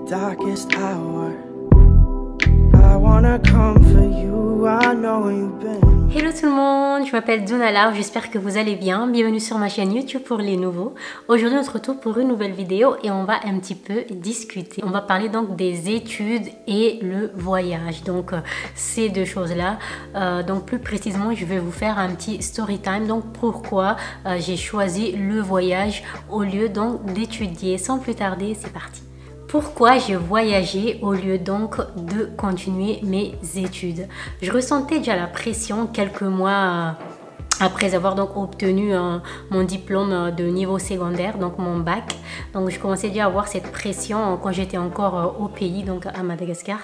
darkest hour. I wanna come for you, I know you've been. Hello tout le monde, je m'appelle Donala, j'espère que vous allez bien. Bienvenue sur ma chaîne YouTube pour les nouveaux. Aujourd'hui on se retrouve pour une nouvelle vidéo et on va un petit peu discuter. On va parler donc des études et le voyage. Donc ces deux choses là. Donc plus précisément je vais vous faire un petit story time. Donc pourquoi j'ai choisi le voyage au lieu donc d'étudier. Sans plus tarder, c'est parti. Pourquoi j'ai voyagé au lieu donc de continuer mes études? Je ressentais déjà la pression quelques mois après avoir donc obtenu mon diplôme de niveau secondaire, donc mon bac. Donc je commençais déjà à avoir cette pression quand j'étais encore au pays, donc à Madagascar.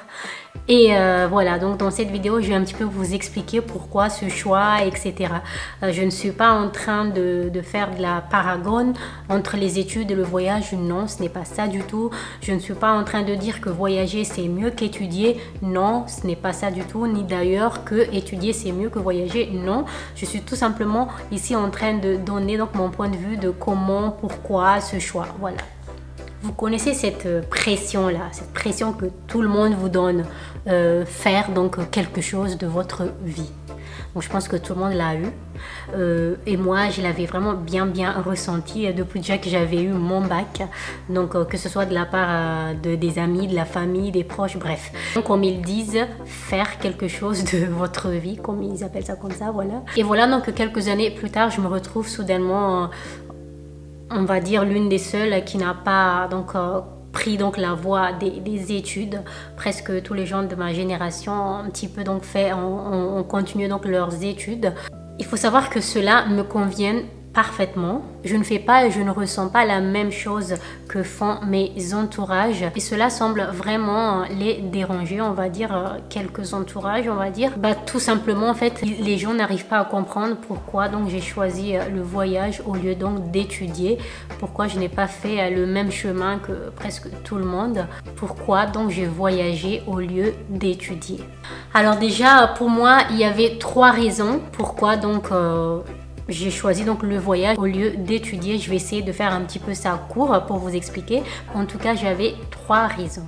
Et voilà, donc dans cette vidéo, je vais un petit peu vous expliquer pourquoi ce choix, etc. Je ne suis pas en train de faire de la paragone entre les études et le voyage. Non, ce n'est pas ça du tout. Je ne suis pas en train de dire que voyager, c'est mieux qu'étudier. Non, ce n'est pas ça du tout. Ni d'ailleurs que étudier, c'est mieux que voyager. Non, je suis tout simplement ici en train de donner donc mon point de vue de comment, pourquoi ce choix. Voilà. Vous connaissez cette pression-là, cette pression que tout le monde vous donne, faire donc quelque chose de votre vie. Donc je pense que tout le monde l'a eu. Et moi, je l'avais vraiment bien ressenti depuis déjà que j'avais eu mon bac. Donc que ce soit de la part des amis, de la famille, des proches, bref. Donc comme ils disent, faire quelque chose de votre vie, comme ils appellent ça comme ça, voilà. Et voilà, donc quelques années plus tard, je me retrouve soudainement... on va dire l'une des seules qui n'a pas donc pris donc la voie des études. Presque tous les gens de ma génération un petit peu donc ont continué donc leurs études. Il faut savoir que cela me convient parfaitement. Je ne fais pas et je ne ressens pas la même chose que font mes entourages et cela semble vraiment les déranger, on va dire quelques entourages, on va dire. Tout simplement en fait les gens n'arrivent pas à comprendre pourquoi donc j'ai choisi le voyage au lieu donc d'étudier, pourquoi je n'ai pas fait le même chemin que presque tout le monde, pourquoi donc j'ai voyagé au lieu d'étudier. Alors déjà pour moi il y avait trois raisons pourquoi donc j'ai choisi donc le voyage au lieu d'étudier. Je vais essayer de faire un petit peu ça court pour vous expliquer. En tout cas, j'avais trois raisons.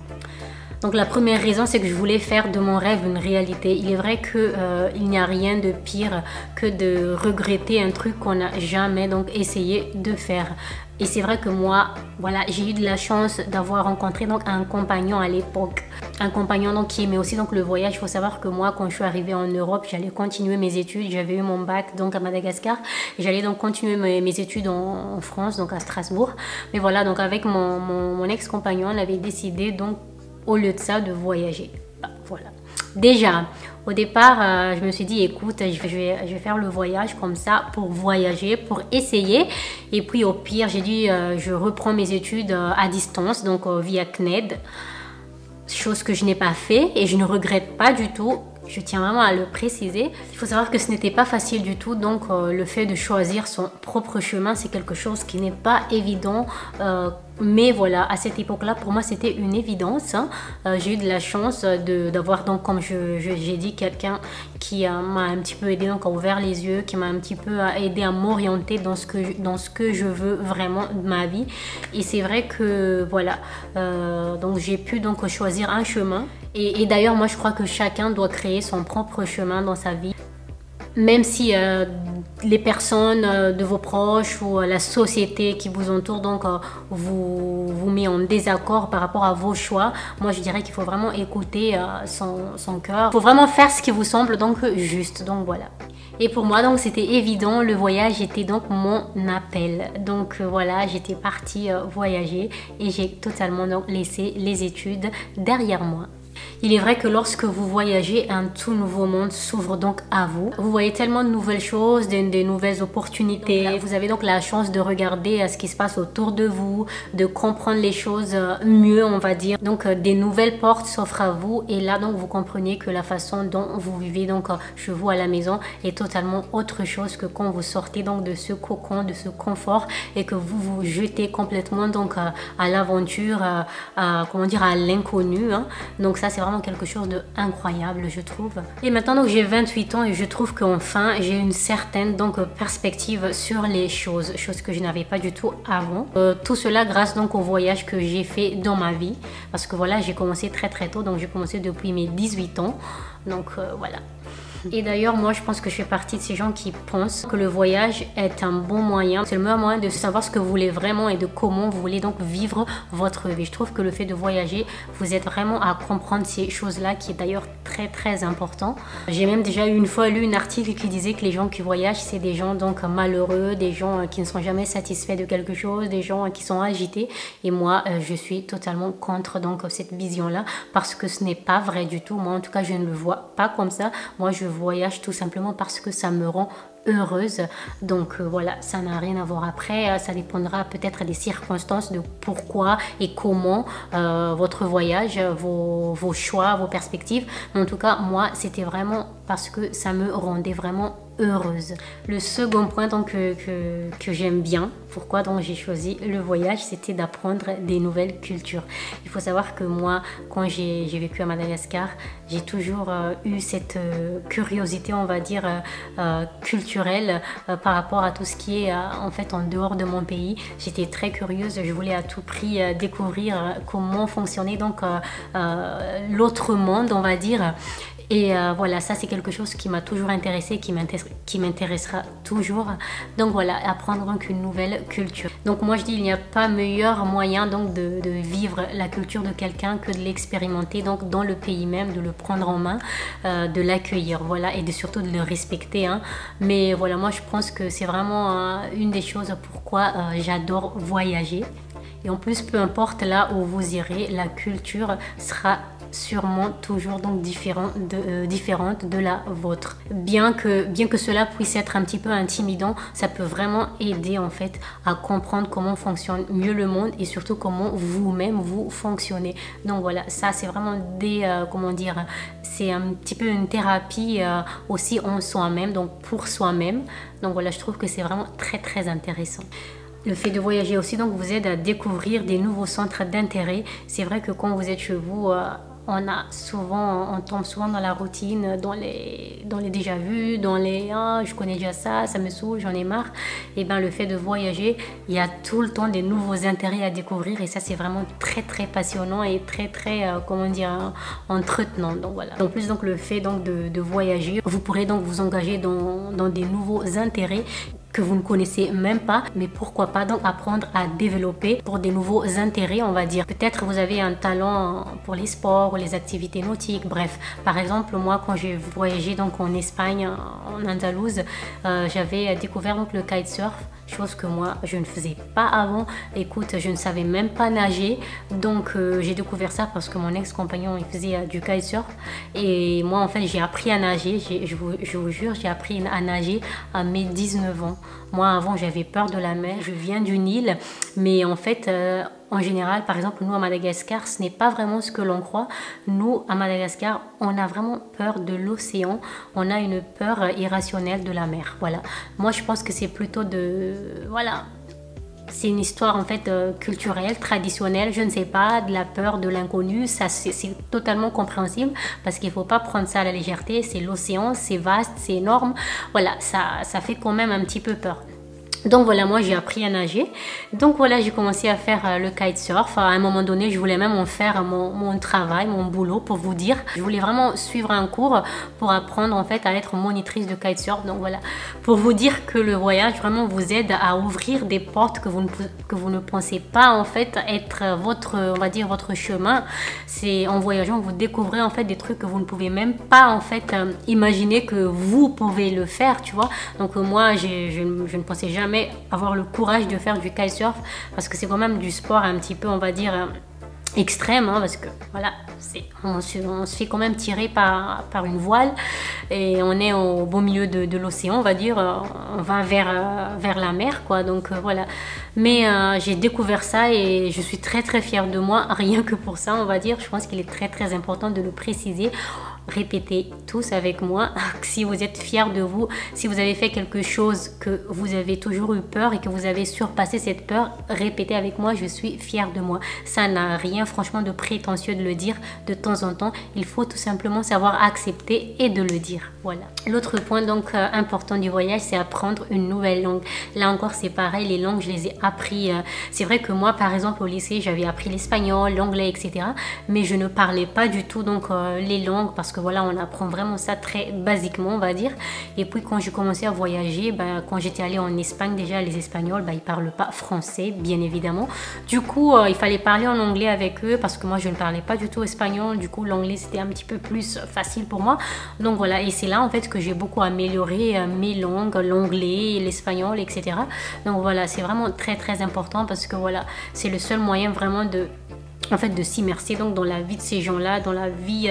Donc la première raison, c'est que je voulais faire de mon rêve une réalité. Il est vrai qu'il n'y a rien de pire que de regretter un truc qu'on n'a jamais donc essayé de faire. Et c'est vrai que moi, voilà, j'ai eu de la chance d'avoir rencontré donc un compagnon à l'époque. Un compagnon donc qui aimait aussi donc le voyage. Il faut savoir que moi, quand je suis arrivée en Europe, j'allais continuer mes études. J'avais eu mon bac donc à Madagascar. J'allais donc continuer mes études en France, donc à Strasbourg. Mais voilà, donc avec mon ex-compagnon, on avait décidé donc au lieu de ça de voyager. Voilà. Déjà, au départ, je me suis dit, écoute, je vais faire le voyage comme ça pour voyager, pour essayer. Et puis au pire, j'ai dit, je reprends mes études à distance, donc via CNED. Chose que je n'ai pas fait et je ne regrette pas du tout. Je tiens vraiment à le préciser. Il faut savoir que ce n'était pas facile du tout. Donc le fait de choisir son propre chemin, c'est quelque chose qui n'est pas évident. Mais voilà, à cette époque-là, pour moi, c'était une évidence. Hein. J'ai eu de la chance d'avoir, donc, comme j'ai dit, quelqu'un qui m'a un petit peu aidé, donc, à ouvrir les yeux, qui m'a un petit peu aidé à m'orienter dans ce que je veux vraiment de ma vie. Et c'est vrai que, voilà, donc j'ai pu donc choisir un chemin. Et d'ailleurs, moi, je crois que chacun doit créer son propre chemin dans sa vie. Même si les personnes de vos proches ou la société qui vous entoure donc vous met en désaccord par rapport à vos choix, moi je dirais qu'il faut vraiment écouter son cœur. Il faut vraiment faire ce qui vous semble donc juste. Donc voilà. Et pour moi donc c'était évident, le voyage était donc mon appel. Donc voilà, j'étais partie voyager et j'ai totalement donc laissé les études derrière moi. Il est vrai que lorsque vous voyagez, un tout nouveau monde s'ouvre donc à vous. Vous voyez tellement de nouvelles choses, de nouvelles opportunités. Donc là, vous avez donc la chance de regarder ce qui se passe autour de vous, de comprendre les choses mieux, on va dire. Donc des nouvelles portes s'offrent à vous et là donc vous comprenez que la façon dont vous vivez donc chez vous à la maison est totalement autre chose que quand vous sortez donc de ce cocon, de ce confort et que vous vous jetez complètement donc à l'aventure, comment dire, à l'inconnu. Hein. Donc ça ça, c'est vraiment quelque chose d'incroyable, je trouve. Et maintenant, donc, j'ai 28 ans et je trouve qu'enfin, j'ai une certaine donc perspective sur les choses que je n'avais pas du tout avant. Tout cela grâce donc au voyage que j'ai fait dans ma vie. Parce que voilà, j'ai commencé très tôt, donc j'ai commencé depuis mes 18 ans. Donc voilà. Et d'ailleurs, moi, je pense que je fais partie de ces gens qui pensent que le voyage est un bon moyen. C'est le meilleur moyen de savoir ce que vous voulez vraiment et de comment vous voulez donc vivre votre vie. Je trouve que le fait de voyager, vous êtes vraiment à comprendre ces choses-là, qui est d'ailleurs très important. J'ai même déjà une fois lu un article qui disait que les gens qui voyagent, c'est des gens donc malheureux, des gens qui ne sont jamais satisfaits de quelque chose, des gens qui sont agités. Et moi, je suis totalement contre donc cette vision-là, parce que ce n'est pas vrai du tout. Moi, en tout cas, je ne le vois pas comme ça. Moi, je voyage tout simplement parce que ça me rend heureuse. Donc voilà, ça n'a rien à voir. Après, ça dépendra peut-être des circonstances, de pourquoi et comment votre voyage, vos choix, vos perspectives. Mais en tout cas, moi, c'était vraiment parce que ça me rendait vraiment heureuse. Le second point donc que j'aime bien, pourquoi donc j'ai choisi le voyage, c'était d'apprendre des nouvelles cultures. Il faut savoir que moi, quand j'ai vécu à Madagascar, j'ai toujours eu cette curiosité, on va dire, culturelle par rapport à tout ce qui est en fait en dehors de mon pays. J'étais très curieuse, je voulais à tout prix découvrir comment fonctionnait donc l'autre monde, on va dire. Et voilà, ça c'est quelque chose qui m'a toujours intéressée, qui m'intéressera toujours. Donc voilà, apprendre donc une nouvelle culture. Donc moi je dis, il n'y a pas meilleur moyen donc de vivre la culture de quelqu'un que de l'expérimenter donc dans le pays même, de le prendre en main, de l'accueillir, voilà, et surtout de le respecter, hein. Mais voilà, moi je pense que c'est vraiment une des choses pourquoi j'adore voyager. Et en plus, peu importe là où vous irez, la culture sera sûrement toujours donc différente de la vôtre. Bien que cela puisse être un petit peu intimidant, ça peut vraiment aider en fait à comprendre comment fonctionne mieux le monde et surtout comment vous-même vous fonctionnez. Donc voilà, ça c'est vraiment comment dire, c'est un petit peu une thérapie aussi en soi-même, donc pour soi-même. Donc voilà, je trouve que c'est vraiment très intéressant. Le fait de voyager aussi donc vous aide à découvrir des nouveaux centres d'intérêt. C'est vrai que quand vous êtes chez vous, on tombe souvent dans la routine, dans les déjà vus, dans les je connais déjà ça me saoule, j'en ai marre. Et bien le fait de voyager, il y a tout le temps des nouveaux intérêts à découvrir et ça c'est vraiment très passionnant et très comment dire, entretenant. Donc voilà. En plus donc le fait donc de voyager, vous pourrez donc vous engager dans des nouveaux intérêts que vous ne connaissez même pas, mais pourquoi pas donc apprendre à développer pour des nouveaux intérêts, on va dire. Peut-être vous avez un talent pour les sports ou les activités nautiques, bref. Par exemple, moi quand j'ai voyagé donc en Espagne, en Andalouse, j'avais découvert donc le kitesurf, chose que moi je ne faisais pas avant. Écoute, je ne savais même pas nager, donc j'ai découvert ça parce que mon ex-compagnon il faisait du kitesurf et moi en fait j'ai appris à nager, je vous jure, j'ai appris à nager à mes 19 ans. Moi avant j'avais peur de la mer, je viens d'une île, mais en fait en général, par exemple, nous à Madagascar, ce n'est pas vraiment ce que l'on croit. Nous, à Madagascar, on a vraiment peur de l'océan. On a une peur irrationnelle de la mer. Voilà. Moi, je pense que c'est plutôt voilà. C'est une histoire en fait culturelle, traditionnelle, je ne sais pas, de la peur de l'inconnu. Ça, c'est totalement compréhensible parce qu'il ne faut pas prendre ça à la légèreté. C'est l'océan, c'est vaste, c'est énorme. Voilà, ça fait quand même un petit peu peur. Donc voilà, moi j'ai appris à nager. Donc voilà, j'ai commencé à faire le kitesurf. À un moment donné, je voulais même en faire mon travail, mon boulot pour vous dire. Je voulais vraiment suivre un cours pour apprendre en fait à être monitrice de kitesurf. Donc voilà, pour vous dire que le voyage vraiment vous aide à ouvrir des portes que vous ne pensez pas en fait être on va dire votre chemin. C'est en voyageant, vous découvrez en fait des trucs que vous ne pouvez même pas en fait imaginer que vous pouvez le faire, tu vois. Donc moi, je ne pensais jamais avoir le courage de faire du kitesurf parce que c'est quand même du sport un petit peu on va dire extrême, hein, parce que voilà, on se fait quand même tirer par une voile et on est au beau milieu de l'océan, on va dire, on va vers la mer quoi, donc voilà. Mais j'ai découvert ça et je suis très fière de moi, rien que pour ça on va dire. Je pense qu'il est très important de le préciser. répétez tous avec moi. Si vous êtes fiers de vous, si vous avez fait quelque chose que vous avez toujours eu peur et que vous avez surpassé cette peur, répétez avec moi, je suis fière de moi. Ça n'a rien franchement de prétentieux de le dire de temps en temps. Il faut tout simplement savoir accepter et de le dire. Voilà. L'autre point donc important du voyage, c'est apprendre une nouvelle langue. Là encore, c'est pareil, les langues, je les ai appris. C'est vrai que moi, par exemple, au lycée, j'avais appris l'espagnol, l'anglais, etc. Mais je ne parlais pas du tout donc les langues parce que voilà, on apprend vraiment ça très basiquement, on va dire. Et puis quand j'ai commencé à voyager, quand j'étais allée en Espagne, déjà les Espagnols, ils parlent pas français, bien évidemment. Du coup, il fallait parler en anglais avec eux parce que moi, je ne parlais pas du tout espagnol. Du coup, l'anglais, c'était un petit peu plus facile pour moi. Donc voilà, et c'est là en fait que j'ai beaucoup amélioré mes langues, l'anglais, l'espagnol, etc. Donc voilà, c'est vraiment très très important parce que voilà, c'est le seul moyen vraiment de s'immerser donc dans la vie de ces gens-là, dans la vie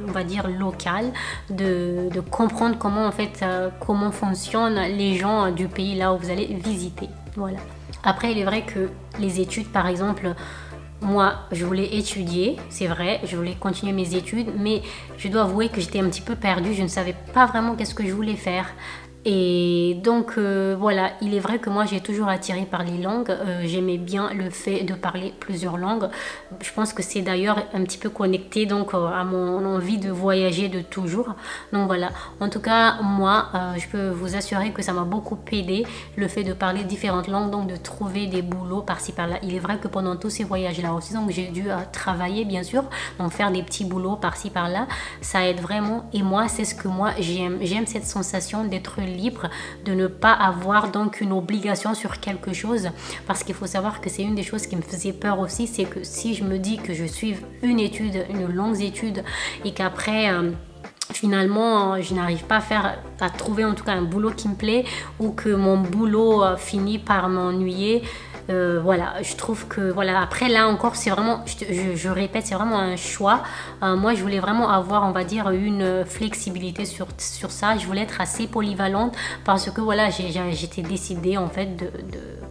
on va dire locale, de comprendre comment en fait comment fonctionnent les gens du pays là où vous allez visiter. Voilà. Après, il est vrai que les études, par exemple, moi, je voulais étudier, c'est vrai, je voulais continuer mes études, mais je dois avouer que j'étais un petit peu perdue, je ne savais pas vraiment qu'est-ce que je voulais faire. Et donc voilà, il est vrai que moi j'ai toujours attiré par les langues, j'aimais bien le fait de parler plusieurs langues. Je pense que c'est d'ailleurs un petit peu connecté donc à mon envie de voyager de toujours. Donc voilà, en tout cas moi je peux vous assurer que ça m'a beaucoup aidé le fait de parler différentes langues, donc de trouver des boulots par-ci par-là. Il est vrai que pendant tous ces voyages là aussi, donc j'ai dû travailler bien sûr, donc faire des petits boulots par-ci par-là, ça aide vraiment. Et moi c'est ce que moi j'aime cette sensation d'être libre, de ne pas avoir donc une obligation sur quelque chose, parce qu'il faut savoir que c'est une des choses qui me faisait peur aussi, c'est que si je me dis que je suive une longue étude et qu'après finalement je n'arrive pas à trouver en tout cas un boulot qui me plaît, ou que mon boulot finit par m'ennuyer, voilà, je trouve que voilà, après là encore c'est vraiment, je répète, c'est vraiment un choix. Moi je voulais vraiment avoir, on va dire, une flexibilité sur ça. Je voulais être assez polyvalente parce que voilà, j'étais décidée en fait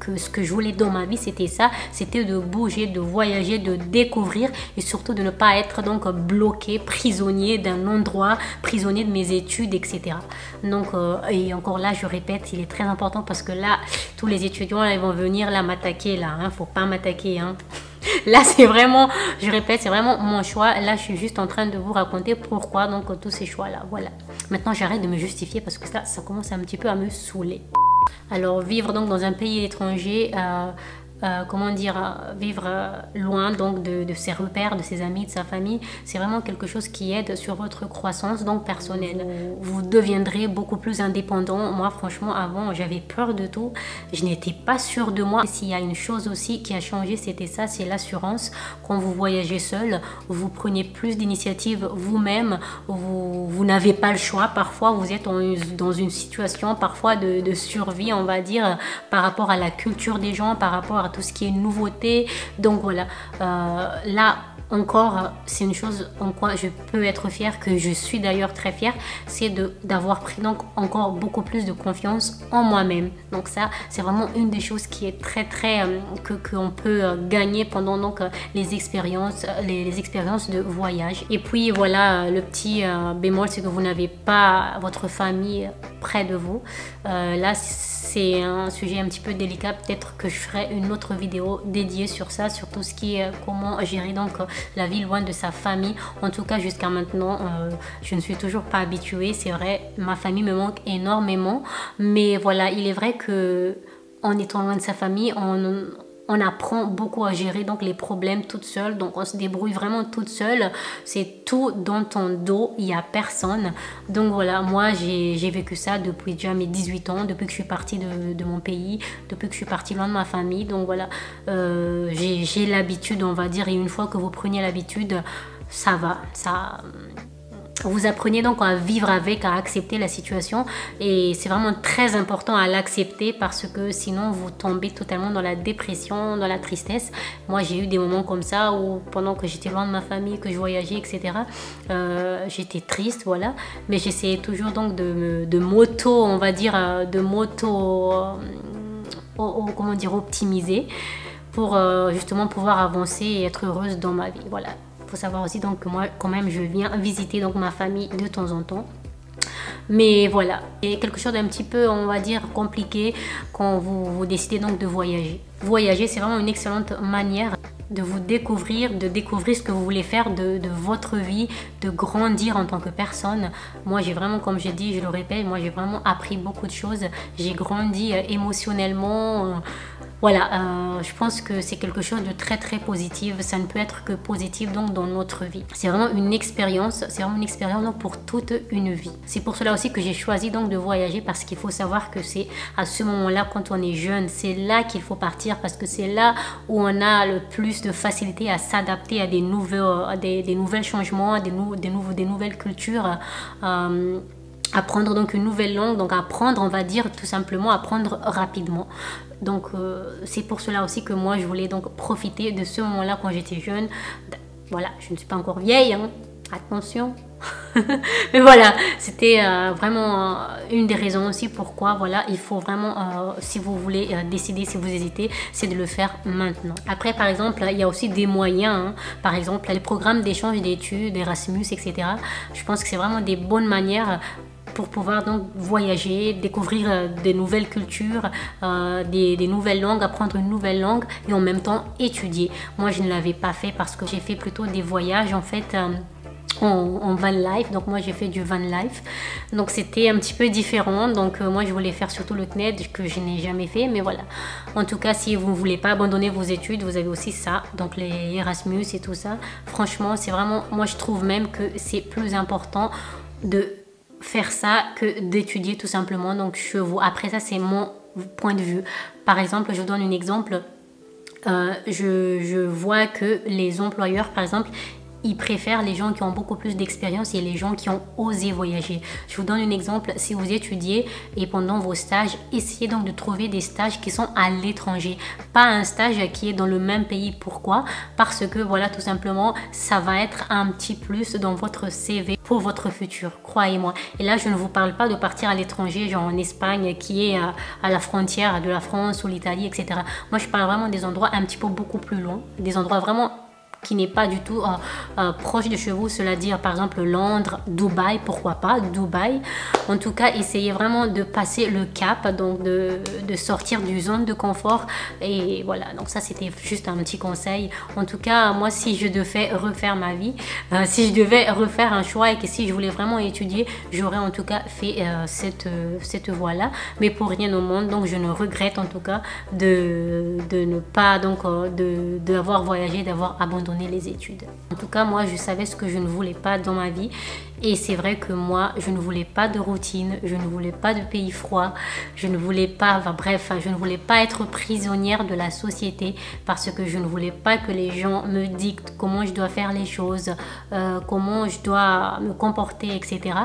que ce que je voulais dans ma vie c'était ça, c'était de bouger, de voyager, de découvrir et surtout de ne pas être donc bloqué, prisonnier d'un endroit, prisonnier de mes études, etc. Donc et encore là je répète, il est très important parce que là tous les étudiants là, ils vont venir là m'attaquer là, hein, faut pas m'attaquer hein. Là c'est vraiment, je répète, c'est vraiment mon choix. Là je suis juste en train de vous raconter pourquoi donc tous ces choix là, voilà. Maintenant j'arrête de me justifier parce que ça commence un petit peu à me saouler. Alors vivre donc dans un pays étranger, comment dire, vivre loin donc de ses repères, de ses amis, de sa famille, c'est vraiment quelque chose qui aide sur votre croissance donc personnelle. Vous deviendrez beaucoup plus indépendant. Moi franchement avant j'avais peur de tout, je n'étais pas sûre de moi. S'il y a une chose aussi qui a changé, c'était ça, c'est l'assurance. Quand vous voyagez seul, vous prenez plus d'initiative vous-même, vous n'avez pas le choix. Parfois vous êtes dans une situation parfois de survie, on va dire, par rapport à la culture des gens, par rapport à tout ce qui est nouveauté. Donc voilà, là encore c'est une chose en quoi je peux être fière, que je suis d'ailleurs très fière, c'est d'avoir pris donc encore beaucoup plus de confiance en moi-même. Donc ça c'est vraiment une des choses qui est très qu'on peut gagner pendant donc les expériences de voyage. Et puis voilà, le petit bémol, c'est que vous n'avez pas votre famille près de vous. Là c'est un sujet un petit peu délicat, peut-être que je ferai une autre vidéo dédiée sur ça, sur tout ce qui est comment gérer donc la vie loin de sa famille. En tout cas jusqu'à maintenant je ne suis toujours pas habituée, c'est vrai, ma famille me manque énormément, mais voilà, il est vrai que en étant loin de sa famille, on apprend beaucoup à gérer donc les problèmes toute seule, donc on se débrouille vraiment toute seule, c'est tout dans ton dos, il n'y a personne. Donc voilà, moi j'ai vécu ça depuis déjà mes 18 ans, depuis que je suis partie de mon pays, depuis que je suis partie loin de ma famille. Donc voilà, j'ai l'habitude, on va dire, et une fois que vous prenez l'habitude, ça va, vous apprenez donc à vivre avec, à accepter la situation, et c'est vraiment très important à l'accepter parce que sinon vous tombez totalement dans la dépression, dans la tristesse. Moi j'ai eu des moments comme ça où pendant que j'étais loin de ma famille, que je voyageais, etc. J'étais triste, voilà, mais j'essayais toujours donc de m'auto, on va dire, comment dire, optimiser pour justement pouvoir avancer et être heureuse dans ma vie. Voilà. faut savoir aussi donc que moi quand même je viens visiter donc ma famille de temps en temps. Mais voilà, c'est quelque chose d'un petit peu, on va dire, compliqué quand vous décidez donc de voyager. Voyager, c'est vraiment une excellente manière de vous découvrir, de découvrir ce que vous voulez faire de votre vie, de grandir en tant que personne. Moi, j'ai vraiment, comme j'ai dit, je le répète, moi j'ai vraiment appris beaucoup de choses. J'ai grandi émotionnellement. Voilà, je pense que c'est quelque chose de très très positif. Ça ne peut être que positif donc dans notre vie. C'est vraiment une expérience, donc, pour toute une vie. C'est pour cela aussi que j'ai choisi donc de voyager, parce qu'il faut savoir que c'est à ce moment-là, quand on est jeune, c'est là qu'il faut partir, parce que c'est là où on a le plus de facilité à s'adapter à des nouvelles changements, des nouvelles cultures. Apprendre donc une nouvelle langue, donc apprendre, on va dire tout simplement apprendre rapidement. Donc c'est pour cela aussi que moi je voulais donc profiter de ce moment-là quand j'étais jeune. Voilà, je ne suis pas encore vieille, hein. Attention. Mais voilà, c'était vraiment une des raisons aussi pourquoi voilà, il faut vraiment, si vous voulez décider, si vous hésitez, c'est de le faire maintenant. Après, par exemple, il y a aussi des moyens, hein. Par exemple, les programmes d'échange d'études, Erasmus, etc. Je pense que c'est vraiment des bonnes manières pour pouvoir donc voyager, découvrir des nouvelles cultures, des nouvelles langues, apprendre une nouvelle langue et en même temps étudier. Moi, je ne l'avais pas fait parce que j'ai fait plutôt des voyages en fait en van life. Donc moi j'ai fait du van life, donc c'était un petit peu différent. Donc moi je voulais faire surtout le CNED que je n'ai jamais fait, mais voilà. En tout cas, si vous ne voulez pas abandonner vos études, vous avez aussi ça, donc les Erasmus et tout ça. Franchement, c'est vraiment, moi je trouve même que c'est plus important de faire ça que d'étudier tout simplement. Donc après ça, c'est mon point de vue. Par exemple, je vous donne un exemple. Je vois que les employeurs, par exemple, ils préfèrent les gens qui ont beaucoup plus d'expérience et les gens qui ont osé voyager. Je vous donne un exemple. Si vous étudiez et pendant vos stages, essayez donc de trouver des stages qui sont à l'étranger. Pas un stage qui est dans le même pays. Pourquoi? Parce que voilà, tout simplement, ça va être un petit plus dans votre CV pour votre futur. Croyez-moi. Et là, je ne vous parle pas de partir à l'étranger, genre en Espagne, qui est à la frontière de la France ou l'Italie, etc. Moi, je parle vraiment des endroits un petit peu beaucoup plus loin. Des endroits vraiment qui n'est pas du tout proche de chez vous, cela dire par exemple Londres, Dubaï, pourquoi pas Dubaï. En tout cas, essayez vraiment de passer le cap, donc de sortir du zone de confort. Et voilà, donc ça c'était juste un petit conseil. En tout cas, moi si je devais refaire ma vie, si je devais refaire un choix et que si je voulais vraiment étudier, j'aurais en tout cas fait cette voie-là. Mais pour rien au monde, donc je ne regrette en tout cas de ne pas, donc d'avoir voyagé, d'avoir abandonné les études. En tout cas, moi, je savais ce que je ne voulais pas dans ma vie. Et c'est vrai que moi, je ne voulais pas de routine, je ne voulais pas de pays froid, je ne voulais pas, enfin bref, je ne voulais pas être prisonnière de la société parce que je ne voulais pas que les gens me dictent comment je dois faire les choses, comment je dois me comporter, etc.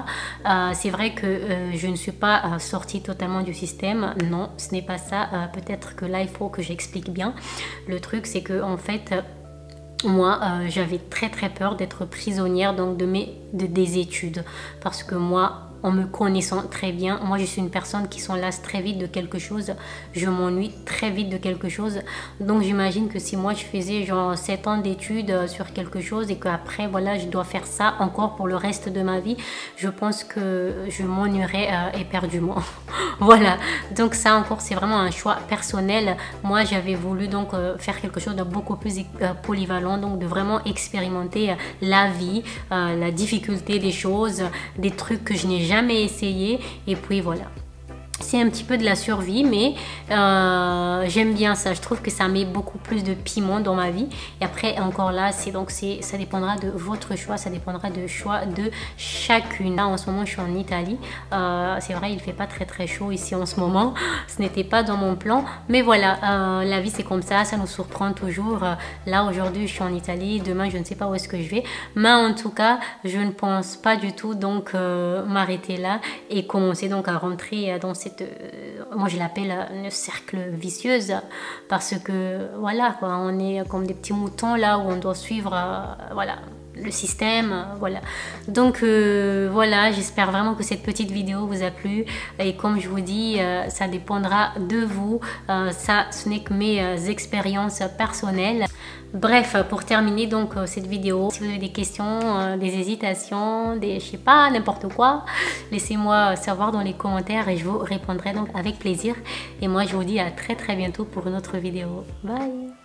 C'est vrai que je ne suis pas sortie totalement du système. Non, ce n'est pas ça. Peut-être que là, il faut que j'explique bien. Le truc, c'est que en fait, moi, j'avais très peur d'être prisonnière donc des études, parce que moi, en me connaissant très bien, moi je suis une personne qui s'en lasse très vite de quelque chose, je m'ennuie très vite de quelque chose. Donc j'imagine que si moi je faisais genre 7 ans d'études sur quelque chose et qu'après voilà je dois faire ça encore pour le reste de ma vie, je pense que je m'ennuierais éperdument. Voilà, donc ça encore c'est vraiment un choix personnel. Moi j'avais voulu donc faire quelque chose de beaucoup plus polyvalent, donc de vraiment expérimenter la vie, la difficulté des choses, des trucs que je n'ai jamais essayé, et puis voilà. C'est un petit peu de la survie, mais j'aime bien ça. Je trouve que ça met beaucoup plus de piment dans ma vie. Et après, encore là, ça dépendra de votre choix, ça dépendra du choix de chacune. Là, en ce moment, je suis en Italie. C'est vrai, il fait pas très chaud ici en ce moment. Ce n'était pas dans mon plan. Mais voilà, la vie, c'est comme ça nous surprend toujours. Là, aujourd'hui, je suis en Italie. Demain, je ne sais pas où est-ce que je vais. Mais en tout cas, je ne pense pas du tout donc m'arrêter là et commencer donc à rentrer dans cette moi je l'appelle une cercle vicieuse, parce que voilà quoi, on est comme des petits moutons là où on doit suivre voilà le système, voilà. Donc voilà, j'espère vraiment que cette petite vidéo vous a plu et comme je vous dis, ça dépendra de vous, ça ce n'est que mes expériences personnelles. Bref, pour terminer donc cette vidéo, si vous avez des questions, des hésitations, je sais pas, n'importe quoi, laissez-moi savoir dans les commentaires et je vous répondrai donc avec plaisir. Et moi je vous dis à très bientôt pour une autre vidéo. Bye!